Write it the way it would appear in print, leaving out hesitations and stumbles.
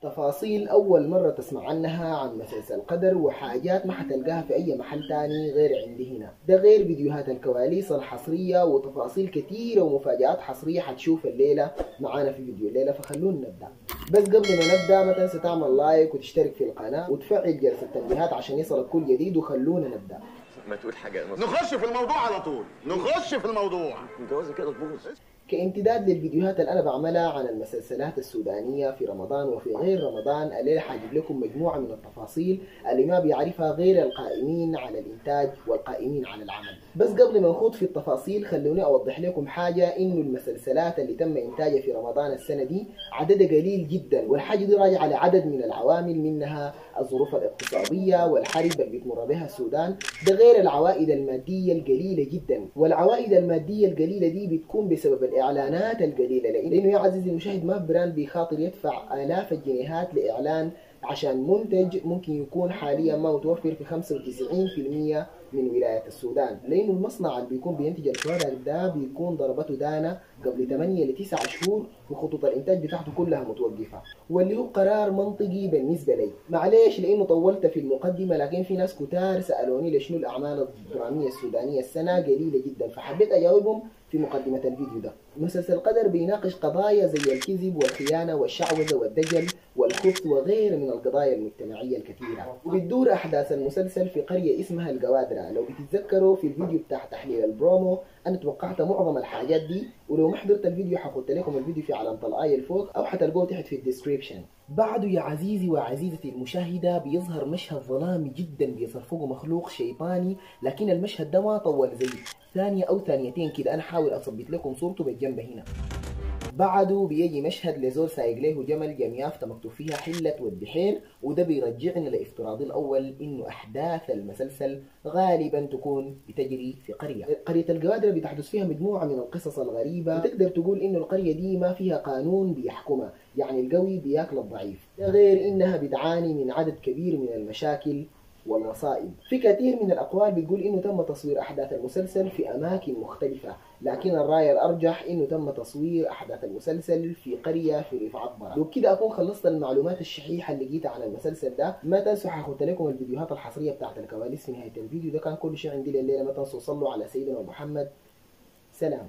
تفاصيل أول مرة تسمع عنها عن مسلسل قدر، وحاجات ما حتلقاها في أي محل تاني غير عندي هنا. ده غير فيديوهات الكواليس الحصرية وتفاصيل كتيرة ومفاجآت حصرية حتشوف الليلة معانا في فيديو الليلة. فخلونا نبدأ. بس قبل ما نبدأ ما تنسى تعمل لايك وتشترك في القناة وتفعل جرس التنبيهات عشان يصلك كل جديد. وخلونا نبدأ. ما تقول حاجة نخش في الموضوع على طول، نخش في الموضوع. الجوازة كده تبوظ. كامتداد للفيديوهات اللي أنا بعملها عن المسلسلات السودانية في رمضان وفي غير رمضان، الليلة حاجيب لكم مجموعة من التفاصيل اللي ما بيعرفها غير القائمين على الإنتاج والقائمين على العمل. بس قبل ما نخوض في التفاصيل خلوني أوضح لكم حاجة، إنه المسلسلات اللي تم إنتاجها في رمضان السنة دي عددها قليل جدا، والحاجة دي راجعة لعدد من العوامل، منها الظروف الاقتصادية والحرب اللي بتمر بها السودان، ده غير العوائد المادية القليلة جدا. والعوائد المادية القليلة دي بتكون بسبب الإعلانات القليلة، لأنه يا عزيزي المشاهد ما براند بيخاطر يدفع آلاف الجنيهات لإعلان عشان منتج ممكن يكون حاليا ما متوفر في 95% من ولاية السودان، لأنه المصنع اللي بيكون بينتج البرودكت ده بيكون ضربته دانا قبل 8 ل 9 شهور وخطوط الإنتاج بتاعته كلها متوقفة، واللي هو قرار منطقي بالنسبة لي. معليش لأنه طولت في المقدمة، لكن في ناس كتار سألوني لشنو الأعمال الدرامية السودانية السنة قليلة جدا، فحبيت أجاوبهم في مقدمة الفيديو ده. مسلسل قدر بيناقش قضايا زي الكذب والخيانة والشعوذة والدجل والخبث وغيره من القضايا المجتمعية الكثيرة، وبتدور أحداث المسلسل في قرية اسمها القوادرة. لو بتتذكروا في الفيديو بتاع تحليل البرومو أنا توقعت معظم الحاجات دي، ولو ما حضرت الفيديو حاحط لكم الفيديو في علامة الآي الفوق أو حتلقوه تحت في الديسكريبشن. بعده يا عزيزي وعزيزتي المشاهدة بيظهر مشهد ظلامي جدا بيصرفه مخلوق شيطاني، لكن المشهد ده ما طول زي ثانية أو ثانيتين كده، أنا حاول أثبت لكم صورته بالجنب هنا. بعده بيجي مشهد لزول سايق له جمل جميافته مكتوب فيها حلة والبحير، وده بيرجعنا لافتراضي الأول إنه أحداث المسلسل غالبا تكون بتجري في قرية القوادرة بتحدث فيها مجموعة من القصص الغريبة، وتقدر تقول إنه القرية دي ما فيها قانون بيحكمها، يعني القوي بياكل الضعيف، غير إنها بتعاني من عدد كبير من المشاكل والمصائب. في كثير من الأقوال بيقول إنه تم تصوير أحداث المسلسل في أماكن مختلفة، لكن الرأي الأرجح إنه تم تصوير أحداث المسلسل في قرية في رفعت برا. وبكده أكون خلصت المعلومات الشحيحة اللي جيتها عن المسلسل ده. ما تنسوا حاخد لكم الفيديوهات الحصرية بتاعت الكواليس في نهاية الفيديو. ده كان كل شيء عندي الليلة. ما تنسوا صلوا على سيدنا محمد. سلام.